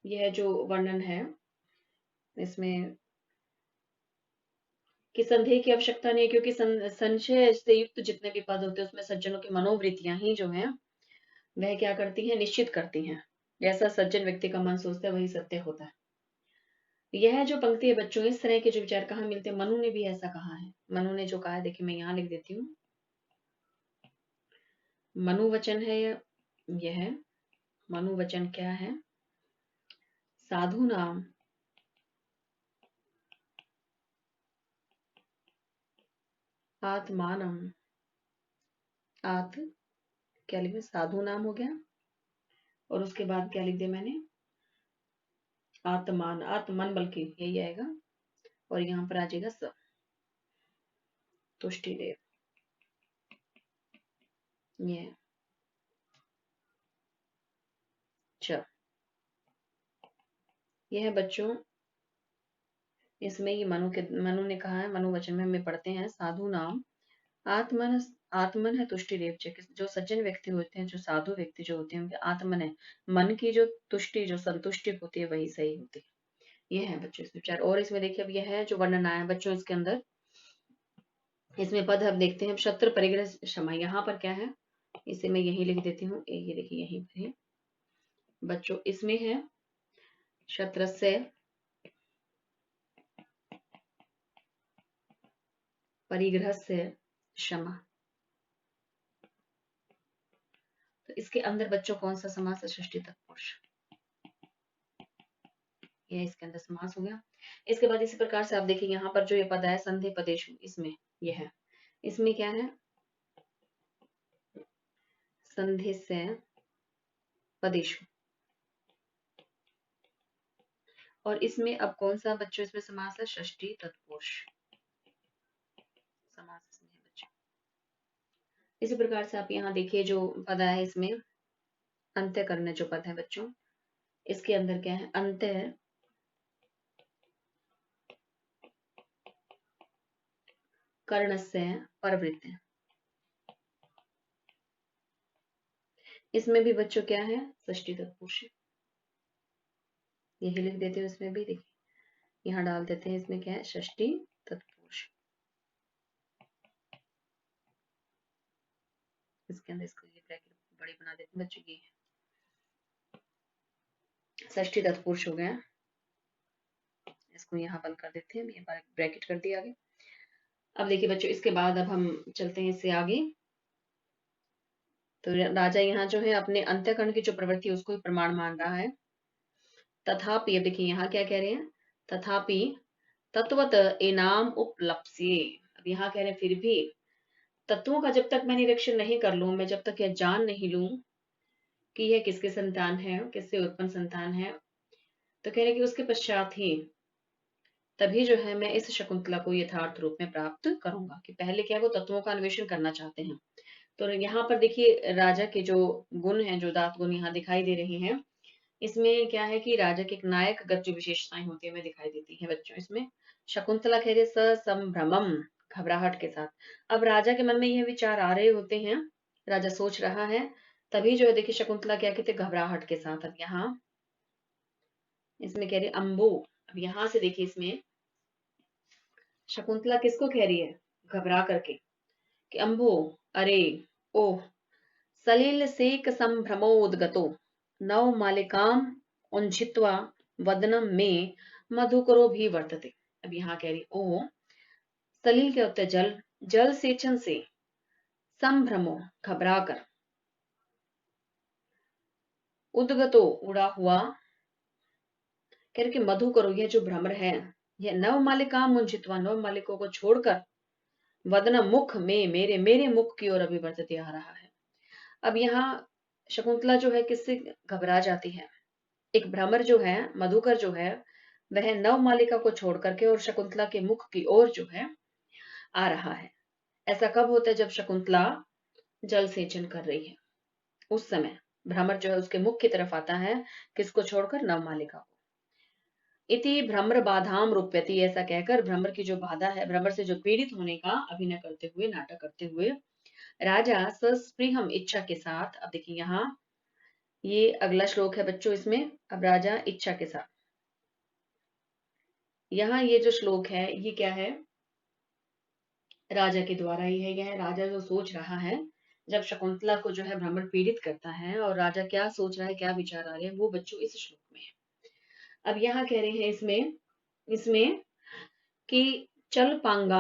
यह जो वर्णन है इसमें कि संदेह की आवश्यकता नहीं है, क्योंकि संशय से युक्त जितने भी पद होते हैं उसमें सज्जनों की मनोवृत्तियां ही जो है वह क्या करती हैं, निश्चित करती हैं। जैसा सज्जन व्यक्ति का मन सोचता है वही सत्य होता है। यह जो पंक्ति है बच्चों, इस तरह के जो विचार कहाँ मिलते हैं, मनु ने भी ऐसा कहा है। मनु ने जो कहा है, देखिए मैं यहाँ लिख देती हूँ। मनु वचन है यह। मनु वचन क्या है? साधु नाम आत्मानम। क्या लिखे, साधु नाम हो गया, और उसके बाद क्या लिख दिया मैंने, आत्मान, आत्मन, बल्कि यही आएगा, और यहाँ पर आ जाएगा स, तुष्टि देव। ये च, यह है बच्चों, इसमें ये मनु ने कहा है, मनु वचन में हमें पढ़ते हैं, साधु नाम आत्मन, आत्मन है तुष्टि रेव च। जो सज्जन व्यक्ति होते हैं, जो साधु व्यक्ति जो होते हैं, उनके आत्मन है, मन की जो तुष्टि, जो संतुष्टि होती है वही सही होती है। ये है बच्चों इस विचार। और इसमें देखिए अब यह है जो वर्णन आया है बच्चों इसके अंदर, इसमें पद हम देखते हैं, शत्रु परिग्रह क्षमा। यहाँ पर क्या है, इसे मैं यही लिख देती हूँ, ये देखिए यहीं पर है बच्चों, इसमें है शत्रस्य परिग्रह से क्षमा। तो इसके अंदर बच्चों कौन सा समास है, षष्ठी तत्पुरुष, ये इसके अंदर समास हो गया। इसके बाद इसी प्रकार से आप देखिए यहाँ पर जो ये पद है संधि पदेशु, इसमें ये है, इसमें क्या है, संधि से पदेशु। और इसमें अब कौन सा बच्चों इसमें समास है, षष्ठी तत्पुरुष समास इसमें है बच्चों। इसी प्रकार से आप यहाँ देखिए जो पद है इसमें, अंत्य करने जो पद है बच्चों, इसके अंदर क्या है, अंत्य कर्ण से परवृत्त। इसमें भी बच्चों क्या है, षष्ठी तत्पुरुष, यही लिख देते हैं। इसमें भी देखिए यहाँ डाल देते हैं, इसमें क्या है, षष्ठी तत्पुरुष। इसके अंदर इसको ये ब्रैकेट बड़ी बना देते हैं बच्चों, ये षष्ठी तत्पुरुष हो गया। इसको यहाँ बंद कर देते हैं, ये ब्रैकेट कर दिया आगे। अब देखिए बच्चों इसके बाद अब हम चलते हैं इससे आगे। तो राजा यहाँ जो है अपने अंत्यकरण की जो प्रवृत्ति है उसको ही प्रमाण मान रहा है। तथापि अब देखिए यहाँ क्या कह रहे हैं, तथापि तत्वत इनाम उपलप्स्ये। अब यहाँ कह रहे हैं फिर भी तत्वों का जब तक मैं निरीक्षण नहीं कर लूं, मैं जब तक यह जान नहीं लूं कि यह किसके संतान है, किससे उत्पन्न संतान है, तो कह रहे कि उसके पश्चात ही तभी जो है मैं इस शकुंतला को यथार्थ रूप में प्राप्त करूंगा। कि पहले क्या वो तत्वों का अन्वेषण करना चाहते हैं। तो यहाँ पर देखिए राजा के जो गुण हैं, जो दात गुण यहाँ दिखाई दे रहे हैं, इसमें क्या है कि राजा के एक नायकगत जो विशेषताएं होती है हमें दिखाई देती है बच्चों। इसमें शकुंतला कह रही ससंभ्रमम, घबराहट के साथ। अब राजा के मन में यह विचार आ रहे होते हैं, राजा सोच रहा है, तभी जो है देखिए शकुंतला क्या कहते हैं, घबराहट के साथ। अब यहाँ इसमें कह रही अम्बो। अब यहाँ से देखिए इसमें शकुंतला किसको कह रही है, घबरा करके, कि अम्बो, अरे, ओह, सलिल सेक संभ्रमोदगतो नव मालिकाम उंझित्वा वदनम में मधुकरो भी वर्तते। अब यहाँ कह रही ओ, सलिल क्या होता है, जल, जल सेचन से, संभ्रमो घबरा कर, उदगतो उड़ा हुआ, कह रहे कि मधु करो, यह जो भ्रमर है, यह नव मालिका मुंजितवा, नव मालिकों को छोड़कर, वदन मुख में, मेरे मेरे मुख की ओर अभी बढ़ते आ रहा है। अब यहाँ शकुंतला जो है किससे घबरा जाती है, एक भ्रमर जो है, मधुकर जो है, वह नव मालिका को छोड़ करके और शकुंतला के मुख की ओर जो है आ रहा है। ऐसा कब होता है, जब शकुंतला जल सेचन कर रही है, उस समय भ्रमर जो है उसके मुख की तरफ आता है, किसको छोड़कर, नव मालिका को। इति भ्रमर बाधाम रूप्यति, ऐसा कहकर भ्रमर की जो बाधा है, भ्रमर से जो पीड़ित होने का अभिनय करते हुए, नाटक करते हुए, राजा सस्पृहम, इच्छा के साथ। अब देखिए यहाँ ये अगला श्लोक है बच्चों इसमें। अब राजा इच्छा के साथ, यहाँ ये जो श्लोक है ये क्या है, राजा के द्वारा ही है। यह राजा जो सोच रहा है जब शकुंतला को जो है भ्रमर पीड़ित करता है और राजा क्या सोच रहा है, क्या विचार आ रहे हैं, वो बच्चों इस श्लोक में है। अब यहाँ कह रहे हैं इसमें इसमें कि चल पांगा।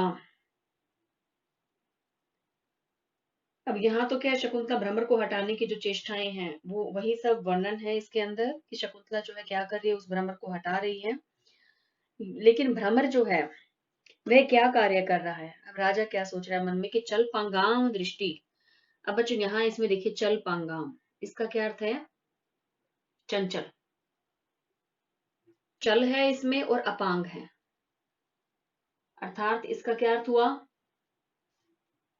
अब यहाँ तो क्या है, शकुंतला भ्रमर को हटाने की जो चेष्टाएं हैं वो वही सब वर्णन है इसके अंदर, कि शकुंतला जो है क्या कर रही है, उस भ्रमर को हटा रही है। लेकिन भ्रमर जो है वह क्या कार्य कर रहा है। अब राजा क्या सोच रहा है मन में कि चल पांगाम दृष्टि। अब बच्चों यहाँ इसमें देखिए चल पांगाम, इसका क्या अर्थ है, चंचल। चल है इसमें और अपांग है, अर्थात इसका क्या अर्थ हुआ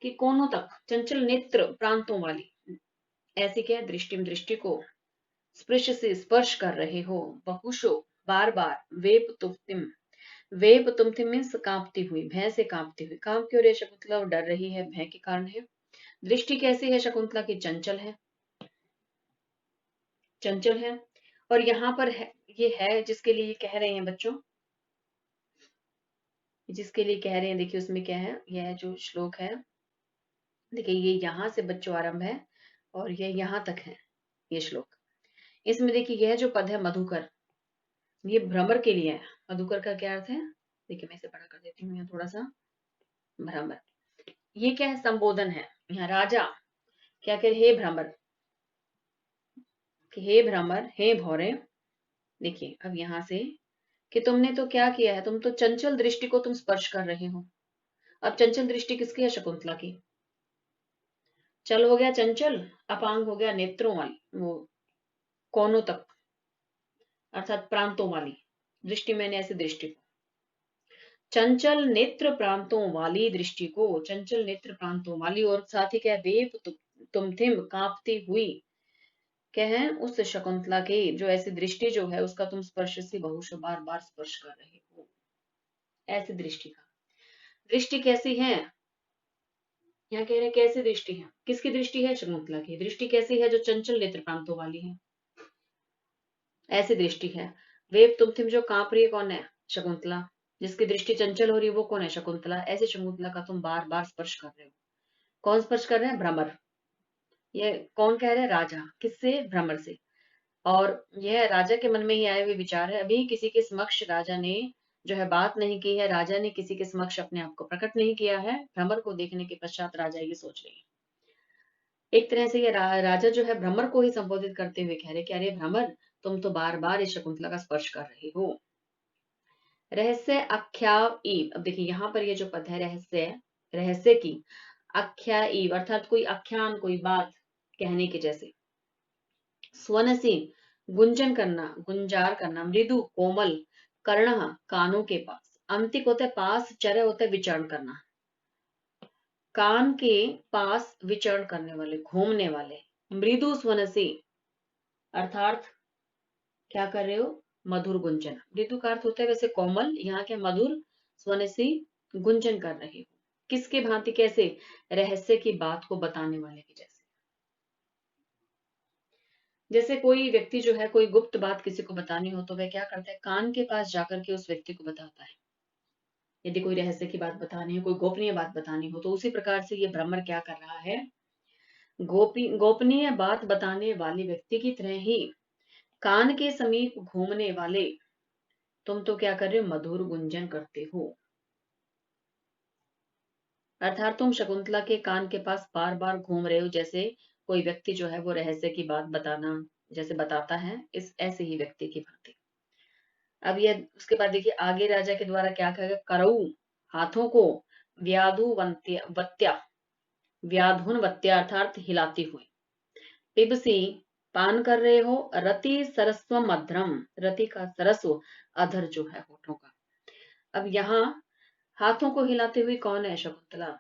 कि कोनों तक, चंचल नेत्र प्रांतों वाली, ऐसी क्या दृष्टि, दृष्टि को स्पृश से स्पर्श कर रहे हो, बहुशो बार बार, वेप तुम, वेप तुम मीन्स कांपती हुई, भय से कांपती हुई। कांप क्यों रही है शकुंतला, डर रही है, भय के कारण है। दृष्टि कैसी है शकुंतला की, चंचल है, चंचल है। और यहाँ पर है, ये है जिसके लिए कह रहे हैं बच्चों, जिसके लिए कह रहे हैं, देखिए उसमें क्या है, यह जो श्लोक है, देखिए ये यहाँ से बच्चों आरंभ है और ये यहाँ तक है ये श्लोक। इसमें देखिए यह जो पद है मधुकर, ये भ्रमर के लिए है। मधुकर का क्या अर्थ है, देखिए मैं इसे बड़ा कर देती हूँ यहाँ थोड़ा सा। भ्रमर, ये क्या है, संबोधन है। यहाँ राजा क्या कह रहे, हे भ्रमर, कि हे भ्रमर, हे भौरे। देखिए अब यहाँ से कि तुमने तो क्या किया है, तुम तो चंचल दृष्टि को तुम स्पर्श कर रहे हो। अब चंचल दृष्टि किसकी है, शकुंतला की। चल हो गया चंचल, अपांग हो गया नेत्रों वाली, वो कोनों तक, अर्थात प्रांतों वाली दृष्टि, मैंने ऐसे दृष्टि को, चंचल नेत्र प्रांतों वाली दृष्टि को, चंचल नेत्र प्रांतों वाली, और साथ ही क्या, वेप तुम थिम, कांपती हुई, क्या है उस शकुंतला की जो ऐसी दृष्टि जो है उसका तुम स्पर्श से बहुश बार बार स्पर्श कर रहे हो, ऐसी दृष्टि का। दृष्टि कैसी है, यहाँ कह रहे हैं कैसी दृष्टि है, किसकी दृष्टि है, शकुंतला की दृष्टि कैसी है, जो चंचल नेत्र प्रांतों वाली है, ऐसी दृष्टि है। वेप तुम थिम, जो कांप रही है कौन है, शकुंतला। जिसकी दृष्टि चंचल हो रही है वो कौन है, शकुंतला। ऐसे शकुंतला का तुम बार बार स्पर्श कर रहे हो। कौन स्पर्श कर रहे हैं, भ्रमर। ये कौन कह रहे हैं, राजा। किससे, भ्रमर से। और यह राजा के मन में ही आए हुए विचार है। अभी किसी के समक्ष राजा ने जो है बात नहीं की है, राजा ने किसी के समक्ष अपने आप को प्रकट नहीं किया है। भ्रमर को देखने के पश्चात राजा ये सोच रहे हैं। एक तरह से ये राजा जो है भ्रमर को ही संबोधित करते हुए कह रहे कि अरे भ्रमर, तुम तो बार बार इस शकुंतला का स्पर्श कर रहे हो। रहस्य आख्या ईव, अब देखिए यहाँ पर ये जो पद है रहस्य, रहस्य की, आख्या ईव अर्थात कोई आख्यान, कोई बात कहने के जैसे। स्वनसी, गुंजन करना, गुंजार करना। मृदु, कोमल। कर्ण, कानों के पास। अंतिक होता है पास, चर होता है विचरण करना, कान के पास विचरण करने वाले, घूमने वाले। मृदु स्वनसी अर्थात क्या कर रहे हो, मधुर गुंजन। मृदु का अर्थ होता है वैसे कोमल, यहाँ के मधुर, स्वनसी गुंजन कर रहे हो। किसके भांति, कैसे, रहस्य की बात को बताने वाले की जैसे। जैसे कोई व्यक्ति जो है कोई गुप्त बात किसी को बतानी हो तो वह क्या करता है, कान के पास जाकर के उस व्यक्ति को बताता है। यदि कोई रहस्य की बात बतानी है, कोई गोपनीय बात बतानी हो, तो उसी प्रकार से ये भ्रमर क्या कर रहा है, गोपनीय बात बताने वाले व्यक्ति की तरह ही कान के समीप घूमने वाले तुम तो क्या कर रहे हो, मधुर गुंजन करते हो। अर्थात तुम शकुंतला के कान के पास बार बार घूम रहे हो, जैसे कोई व्यक्ति जो है वो रहस्य की बात बताना जैसे बताता है, इस ऐसे ही व्यक्ति की भांति। अब ये उसके बाद देखिए आगे राजा के द्वारा क्या कहेगा, करऊ, हाथों को, व्याधुवत्या, व्याधुनवत्या अर्थात हिलाती हुई। पिबसी, पान कर रहे हो। रति सरस्व मध्रम, रति का सरस्व, अधर जो है होठों का। अब यहाँ हाथों को हिलाते हुए कौन है, शकुंतला।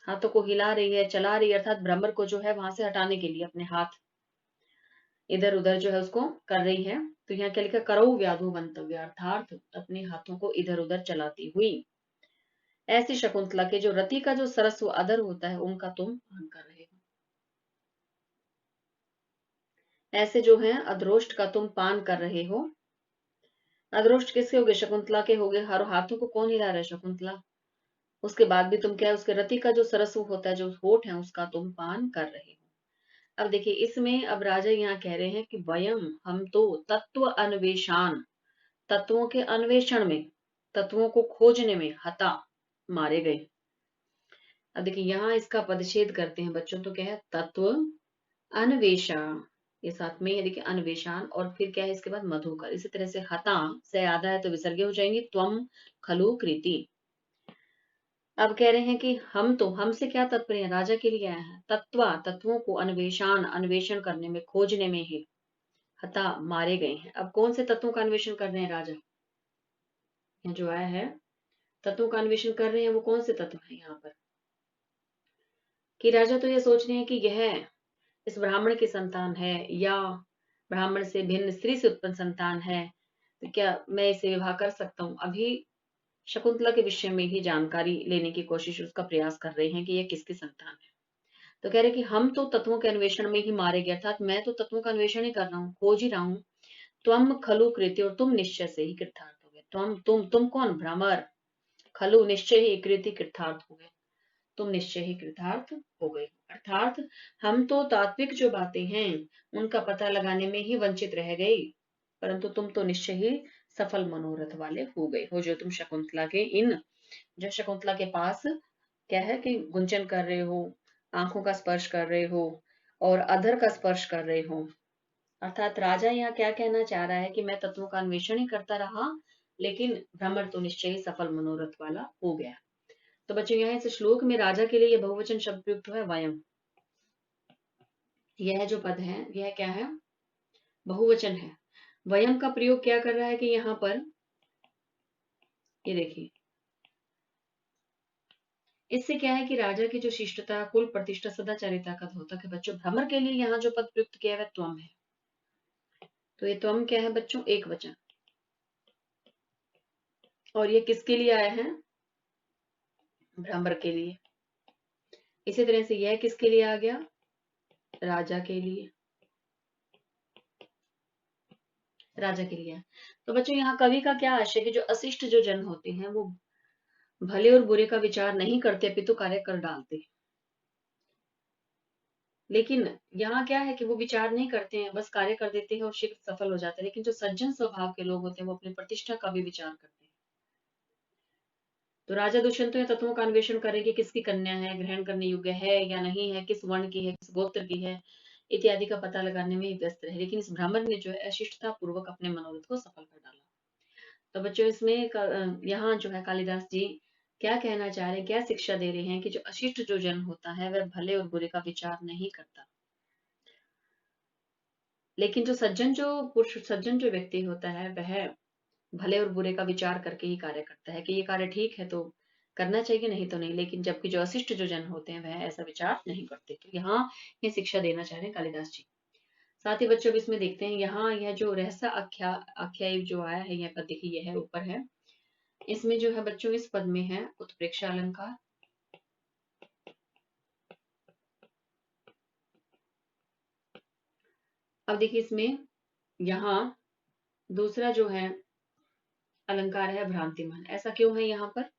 हाथों को हिला रही है, चला रही है, अर्थात भ्रमर को जो है वहां से हटाने के लिए अपने हाथ इधर उधर जो है उसको कर रही है। तो यहाँ क्या लिखा, करऊ व्याधु मंतव्य, अर्थात अपने हाथों को इधर उधर चलाती हुई। ऐसी शकुंतला के जो रति का जो सरस्व अधर होता है उनका तुम पान कर रहे हो। ऐसे जो है अधरोष्ट का तुम पान कर रहे हो। अधरोष्ट किसके हो गए, शकुंतला के हो गए। हर हाथों को कौन हिला रहा है, शकुंतला। उसके बाद भी तुम क्या है, उसके रति का जो सरस्व होता है, जो होठ है, उसका तुम पान कर रहे हो। अब देखिए इसमें अब राजा यहाँ कह रहे हैं कि वयम, हम तो तत्व अन्वेषान, तत्वों के अन्वेषण में, तत्वों को खोजने में, हता, मारे गए। अब देखिए यहाँ इसका पदच्छेद करते हैं बच्चों, तो क्या है, तत्व अन्वेषा, ये साथ में ये देखिए अन्वेषान, और फिर क्या है इसके बाद मधुकर। इसी तरह से हता से आधा है तो विसर्ग हो जाएंगे, त्वम खलु कृति। अब कह रहे हैं कि हम तो, हमसे क्या तात्पर्य है, राजा के लिए आया है, तत्वा, तत्वों को, अन्वेषान, अन्वेषण करने में, खोजने में है, हता, मारे गए हैं। अब कौन से तत्वों का अन्वेषण कर रहे हैं राजा, यहाँ जो आया है तत्वों का अन्वेषण कर रहे हैं, वो कौन से तत्व है यहाँ पर, कि राजा तो ये सोच रहे हैं कि यह इस ब्राह्मण की संतान है, या ब्राह्मण से भिन्न स्त्री से उत्पन्न संतान है, तो क्या मैं इसे विवाह कर सकता हूँ। अभी शकुंतला के विषय में ही जानकारी लेने की कोशिश, उसका प्रयास कर रहे हैं कि यह किसकी संतान है। तो कह रहे कि हम तो तत्वों के अन्वेषण में ही मारे गए, अर्थात मैं तो तत्वों का अन्वेषण ही कर रहा हूँ, खोज ही रहा हूँ। त्वम खलु कृति, और तुम निश्चय से ही कृतार्थ हो गए। तुम कौन, भ्रमर, खलु निश्चय ही, कृति कृतार्थ हो गए, तुम निश्चय ही कृतार्थ हो गए। अर्थात हम तो तात्विक जो बातें हैं उनका पता लगाने में ही वंचित रह गए, परंतु तुम तो निश्चय ही सफल मनोरथ वाले हो गए हो, जो तुम शकुंतला के इन, जो शकुंतला के पास क्या है कि गुंजन कर रहे हो, आंखों का स्पर्श कर रहे हो, और अधर का स्पर्श कर रहे हो। अर्थात राजा यहाँ क्या कहना चाह रहा है कि मैं तत्वों का अन्वेषण ही करता रहा, लेकिन भ्रमर तो निश्चय ही सफल मनोरथ वाला हो गया। तो बच्चों यहाँ इस श्लोक में राजा के लिए यह बहुवचन शब्द प्रयुक्त हुआ है, वयम। यह जो पद है यह क्या है, बहुवचन है। वयम का प्रयोग क्या कर रहा है कि यहाँ पर ये देखिए, इससे क्या है कि राजा की जो शिष्टता, कुल प्रतिष्ठा, सदाचारिता का द्योतक है बच्चों। भ्रमर के लिए यहाँ जो पद प्रयुक्त किया है वह त्वम है। तो ये त्वम क्या है बच्चों, एक वचन, और ये किसके लिए आया है, भ्रमर के लिए। इसी तरह से यह किसके लिए आ गया, राजा के लिए, राजा के लिए। तो बच्चों यहाँ कवि का क्या आशय है कि जो अशिष्ट जो जन होते हैं वो भले और बुरे का विचार नहीं करते, अपितु कार्य कर डालते। लेकिन यहाँ क्या है कि वो विचार नहीं करते हैं, बस कार्य कर देते हैं और शीघ्र सफल हो जाते हैं। लेकिन जो सज्जन स्वभाव के लोग होते हैं वो अपनी प्रतिष्ठा का भी विचार करते हैं। तो राजा दुष्यंत तो तत्वों का अन्वेषण करे कि किसकी कन्या है, ग्रहण करने योग्य है या नहीं है, किस वर्ण की है, किस गोत्र की है, इत्यादि का पता लगाने में ही व्यस्त रहे। लेकिन इस भ्रमर ने जो है अशिष्टता पूर्वक अपने मनोरथ को सफल कर डाला। तो बच्चों इसमें यहाँ जो है कालिदास जी क्या कहना चाह रहे हैं, क्या शिक्षा दे रहे हैं कि जो अशिष्ट जो जन होता है वह भले और बुरे का विचार नहीं करता, लेकिन जो सज्जन, जो पुरुष, सज्जन जो व्यक्ति होता है वह भले और बुरे का विचार करके ही कार्य करता है कि ये कार्य ठीक है तो करना चाहिए, नहीं तो नहीं। लेकिन जबकि जो अशिष्ट जो जन होते हैं वह ऐसा विचार नहीं करते। तो यहाँ ये शिक्षा देना चाह रहे हैं कालिदास जी। साथ ही बच्चों इसमें देखते हैं, यहाँ यह जो रहसा आख्यायिक जो आया है, यह पद देखिए यह है ऊपर है। इसमें जो है बच्चों इस पद में है उत्प्रेक्षा अलंकार। अब देखिए इसमें यहाँ दूसरा जो है अलंकार है भ्रांतिमान। ऐसा क्यों है यहाँ पर,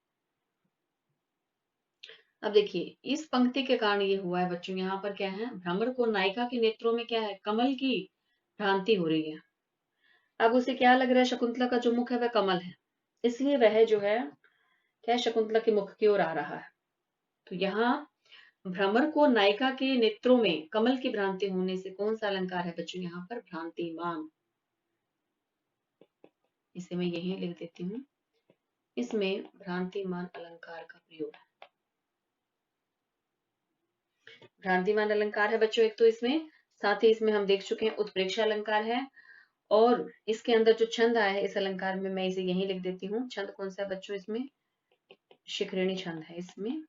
अब देखिए इस पंक्ति के कारण ये हुआ है बच्चों। यहाँ पर क्या है, भ्रमर को नायिका के नेत्रों में क्या है, कमल की भ्रांति हो रही है। अब उसे क्या लग रहा है, शकुंतला का जो मुख है वह कमल है, इसलिए वह जो है क्या, शकुंतला के मुख की ओर आ रहा है। तो यहाँ भ्रमर को नायिका के नेत्रों में कमल की भ्रांति होने से कौन सा अलंकार है बच्चों, यहाँ पर भ्रांतिमान। इसे मैं यही लिख देती हूँ, इसमें भ्रांतिमान अलंकार का प्रयोग है। भ्रांतिमान अलंकार है बच्चों एक तो इसमें, साथ ही इसमें हम देख चुके हैं उत्प्रेक्षा अलंकार है, और इसके अंदर जो छंद आया है इस अलंकार में, मैं इसे यहीं लिख देती हूँ। छंद कौन सा है बच्चों, इसमें शिखरिणी छंद है, इसमें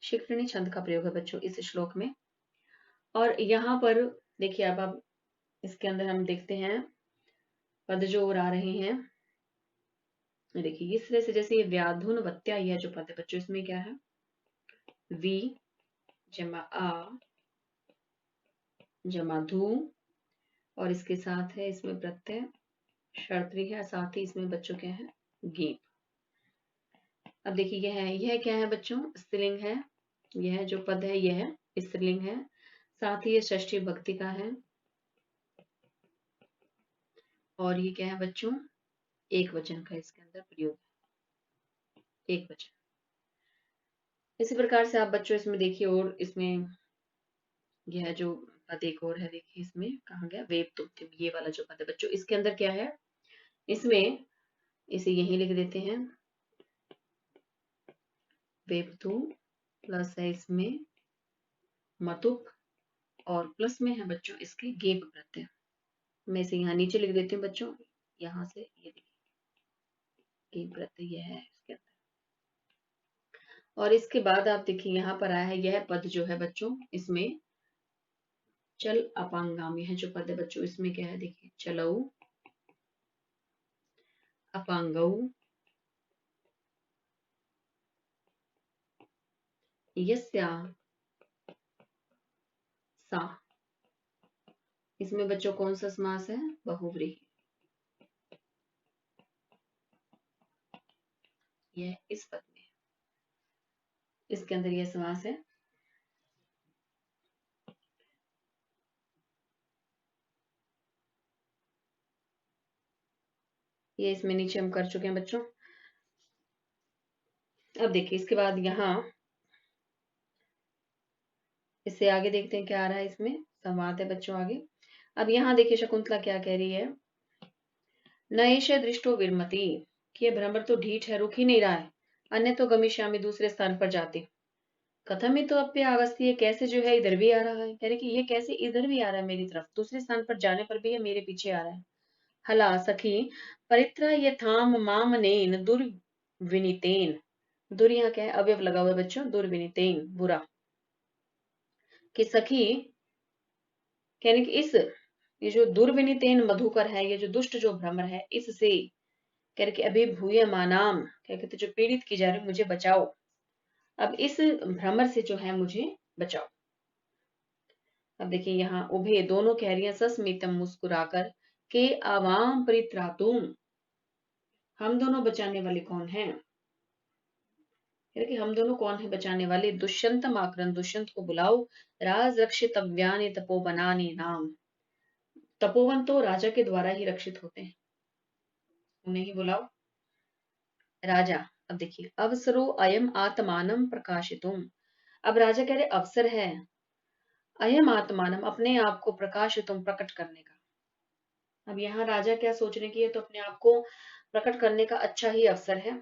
शिखरिणी छंद का प्रयोग है बच्चों इस श्लोक में। और यहाँ पर देखिए अब इसके अंदर हम देखते हैं पद जो और आ रहे हैं। देखिए इस तरह से, जैसे ये व्याधुन वत्या, यह जो पद है बच्चों इसमें क्या है, वी जमा आ जमा धू, और इसके साथ है इसमें प्रत्यय शर्तरी है, साथ ही इसमें बच्चों क्या है, गीप। अब देखिए यह क्या है बच्चों, स्त्रीलिंग है। यह जो पद है यह स्त्रीलिंग है, साथ ही ये षष्ठी विभक्ति का है। और ये क्या है बच्चों, एक वचन का इसके अंदर प्रयोग है, एक वचन। इसी प्रकार से आप बच्चों इसमें देखिए, और इसमें यह जो पद एक और है, देखिए इसमें कहा गया वेप तुम, ये वाला जो पद है बच्चों, इसके अंदर क्या है, इसमें इसे यहीं लिख देते हैं, वेप तु प्लस है इसमें मतुप, और प्लस में है बच्चों इसके गेप प्रत्यय। मैं इसे यहाँ नीचे लिख देती हूँ बच्चों, यहाँ से ये देखिए गेप प्रत्यय यह है इसके अंदर। और इसके बाद आप देखिए यहाँ पर आया है यह पद जो है बच्चों, इसमें चल अपांगामी है जो पद है बच्चों, इसमें क्या है देखिए, चलऊ, अपांगऊ, यस्या, सा। इसमें बच्चों कौन सा समास है, बहुव्रीहि। यह इस पद में, इसके अंदर यह समास है। ये इसमें नीचे हम कर चुके हैं बच्चों। अब देखिए इसके बाद यहाँ इससे आगे देखते हैं क्या आ रहा है, इसमें संवाद है बच्चों आगे। अब यहाँ देखिए शकुंतला क्या कह रही है, नएश दृष्टो विरमति, कि ये भ्रमर तो ढीठ है, रुक ही नहीं रहा है, अन्य तो गमिष्यामि, दूसरे स्थान पर जाते। कथम ही तो अप्य अवस्थी, ये कैसे जो है इधर भी आ रहा है, कह रहे कि ये कैसे इधर भी आ रहा है मेरी तरफ, दूसरे स्थान पर जाने पर भी ये मेरे पीछे आ रहा है। हला सखी परित्र यथाम मामनेन दुर्विनीतेन, दुर यहाँ क्या है, अवयव लगा हुआ है बच्चों, दुर्विनीतेन बुरा, कि सखी कहने कि इस, ये जो दुर्विनीतेन मधुकर है, ये जो दुष्ट जो भ्रमर है, इससे कह रहे कि अभी भूय मानाम, क्या कहते जो पीड़ित की जा रही, मुझे बचाओ, अब इस भ्रमर से जो है मुझे बचाओ। अब देखिए यहाँ उभे दोनों कह रही है सस्मितम मुस्कुराकर, के आवाम परित्रातुम, हम दोनों बचाने वाले कौन हैं, कि हम दोनों कौन है बचाने वाले, दुष्यंत आकरण, दुष्यंत को बुलाओ, राज रक्षितव्यानि तपोवनानि नाम, तपोवन तो राजा के द्वारा ही रक्षित होते हैं, उन्हें ही बुलाओ। राजा, अब देखिए अवसरो अयम आत्मानम प्रकाशितुम, अब राजा कह रहे अवसर है, अयम आत्मानम अपने आप को, प्रकाशितुम प्रकट करने का। अब यहाँ राजा क्या सोच रहे कि ये तो अपने आप को प्रकट करने का अच्छा ही अवसर है।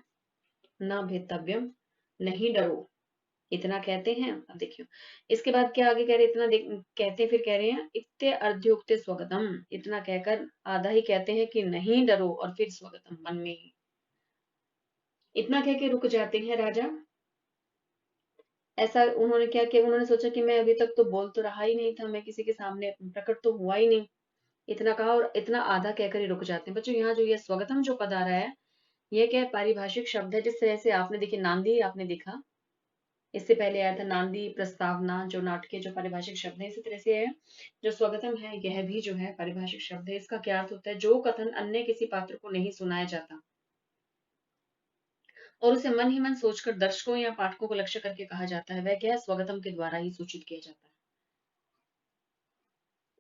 न भेतव्यम, नहीं डरो, इतना कहते हैं। अब देखियो इसके बाद क्या आगे कह रहे, इतना कहते फिर कह रहे हैं इत्ते अर्ध्योक्ते स्वगतम, इतना कहकर आधा ही कहते हैं कि नहीं डरो, और फिर स्वगतम मन में ही, इतना कह के रुक जाते हैं राजा। ऐसा उन्होंने क्या किया, उन्होंने सोचा कि मैं अभी तक तो बोल तो रहा ही नहीं था, मैं किसी के सामने प्रकट तो हुआ ही नहीं, इतना कहा और इतना आधा कहकर ही रुक जाते हैं। बच्चों यहाँ जो ये स्वगतम जो पद आ रहा है, ये क्या है, पारिभाषिक शब्द है। जिस तरह से आपने देखिए नांदी आपने देखा, इससे पहले आया था नांदी प्रस्तावना, जो नाटकीय जो पारिभाषिक शब्द है, इसी तरह से है जो स्वगतम है, यह भी जो है पारिभाषिक शब्द है। इसका क्या अर्थ होता है, जो कथन अन्य किसी पात्र को नहीं सुनाया जाता और उसे मन ही मन सोचकर दर्शकों या पाठकों को लक्ष्य करके कहा जाता है, वह क्या है, स्वगतम के द्वारा ही सूचित किया जाता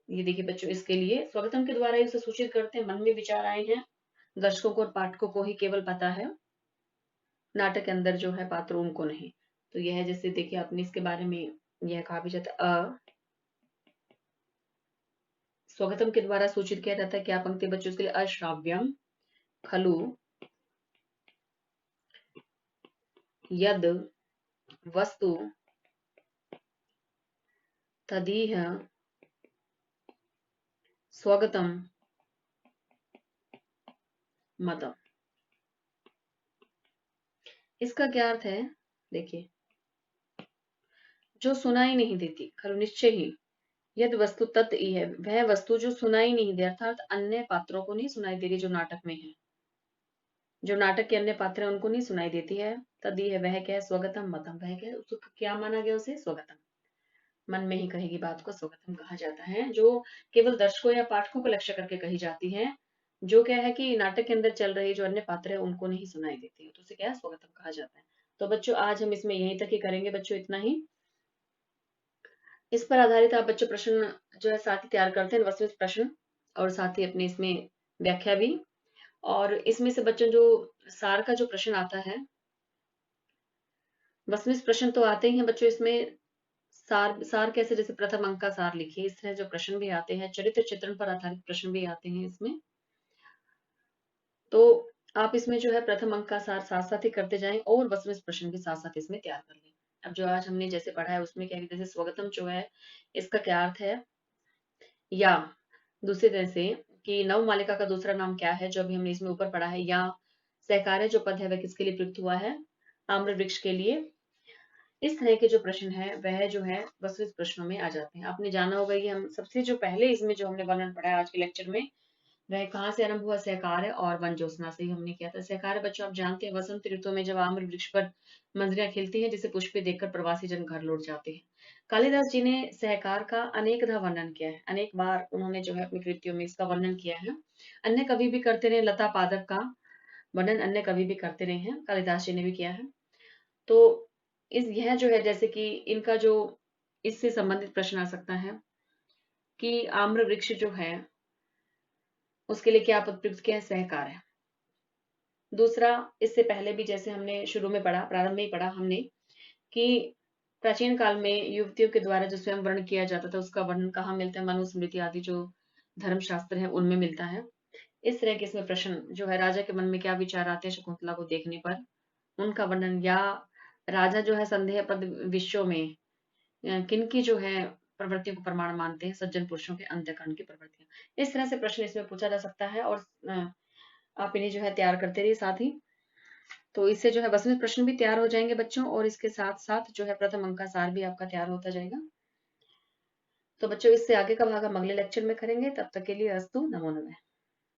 है। ये देखिए बच्चों, इसके लिए स्वगतम के द्वारा ही उसे सूचित करते हैं, मन में विचार आए हैं, दर्शकों को और पाठकों को ही केवल पता है, नाटक के अंदर जो है पात्र उनको नहीं। तो यह जैसे देखिए आपने इसके बारे में यह कहा भी जाता है, स्वगतम के द्वारा सूचित किया जाता है, क्या पंक्ति बच्चों के लिए, अश्राव्यम खलु यद वस्तु तदीह स्वगतम मतम। इसका क्या अर्थ है, देखिए जो सुनाई नहीं देती, खलु निश्चय ही, यद वस्तु तत् है, वह वस्तु जो सुनाई नहीं दे, अर्थात अन्य पात्रों को नहीं सुनाई दे रही, जो नाटक में है, जो नाटक के अन्य पात्र हैं उनको नहीं सुनाई देती है, तदी है, वह क्या है, स्वगतम मतम, वह क्या है, उसको क्या माना गया, उसे स्वगतम, मन में ही कहेगी बात को स्वगतम कहा जाता है, जो केवल दर्शकों या पाठकों को लक्ष्य करके कही जाती है, जो क्या है कि नाटक के अंदर चल रही जो अन्य पात्र है उनको नहीं सुनाई देती है, तो उसे क्या है, स्वगतम कहा जाता है। तो बच्चों आज हम इसमें यहीं तक ही करेंगे बच्चों, इतना ही। इस पर आधारित आप बच्चों प्रश्न जो है साथ ही तैयार करते हैं, वस्तुनिष्ठ प्रश्न, और साथ ही अपने इसमें व्याख्या भी। और इसमें से बच्चों जो सार का जो प्रश्न आता है, वस्तुनिष्ठ प्रश्न तो आते ही हैं बच्चों इसमें। सार सार कैसे, जैसे प्रथम अंक का सार लिखिए, इस तरह जो प्रश्न भी आते हैं, चरित्र चित्रण पर आधारित प्रश्न भी आते हैं इसमें। तो आप इसमें जो है प्रथम अंक का सार साथ साथ ही करते जाएं और वस्तुनिष्ठ प्रश्न भी साथ साथ इसमें तैयार कर लें। अब जो आज हमने जैसे पढ़ा है उसमें क्या है, जैसे स्वगतम जो है इसका क्या अर्थ है, या दूसरी तरह से कि नवमालिका का दूसरा नाम क्या है, जो अभी हमने इसमें ऊपर पढ़ा है, या सहकार्य जो पद है वह किसके लिए प्रयुक्त हुआ है, आम्र वृक्ष के लिए। इस तरह के जो प्रश्न है वह जो है वस्तुनिष्ठ प्रश्नों में आ जाते हैं। आपने जाना होगा कि हम सबसे जो पहले इसमें जो हमने वर्णन पढ़ा है आज के लेक्चर में, वह कहाँ से आरंभ हुआ, सहकार और वन ज्योत्सना से ही हमने किया था। सहकार बच्चों आप जानते हैं वसंत ऋतु में जब आम्र वृक्ष पर मंजरियां खिलती हैं, जिसे पुष्पे देखकर प्रवासी जन घर लौट जाते हैं। कालिदास जी ने सहकार का अनेकधा वर्णन किया है, अनेक बार उन्होंने जो है अपनी कृतियों में इसका वर्णन किया है। अन्य कवि भी करते रहे, लता पादप का वर्णन अन्य कवि भी करते रहे हैं, कालिदास जी ने भी किया है। तो इस यह जो है जैसे कि इनका जो इससे संबंधित प्रश्न आ सकता है कि आम्र वृक्ष जो है उसके लिए क्या पद प्रयुक्त किया है, सहकार है। दूसरा, इससे पहले भी जैसे हमने शुरू में पढ़ा, प्रारंभ में ही पढ़ा हमने कि प्राचीन काल में युवतियों के द्वारा जो स्वयं वर्ण किया जाता था उसका वर्णन कहाँ मिलता है, मनुस्मृति आदि जो धर्मशास्त्र है उनमें मिलता है। इस तरह के इसमें प्रश्न जो है, राजा के मन में क्या विचार आते हैं शकुंतला को देखने पर, उनका वर्णन, या राजा जो है संदेह पद विषयों में किनकी जो है प्रवृत्तियों को प्रमाण मानते हैं, सज्जन पुरुषों के अंत्यकरण की प्रवृत्तियां। इस तरह से प्रश्न इसमें पूछा जा सकता है, और आप इन्हें जो है तैयार करते रहिए साथ ही। तो इससे जो है वस्तुनिष्ठ प्रश्न भी तैयार हो जाएंगे बच्चों, और इसके साथ साथ जो है प्रथम अंक का सार भी आपका तैयार होता जाएगा। तो बच्चों इससे आगे का भाग हम अगले लेक्चर में करेंगे, तब तक के लिए अस्तु, नमो नमः।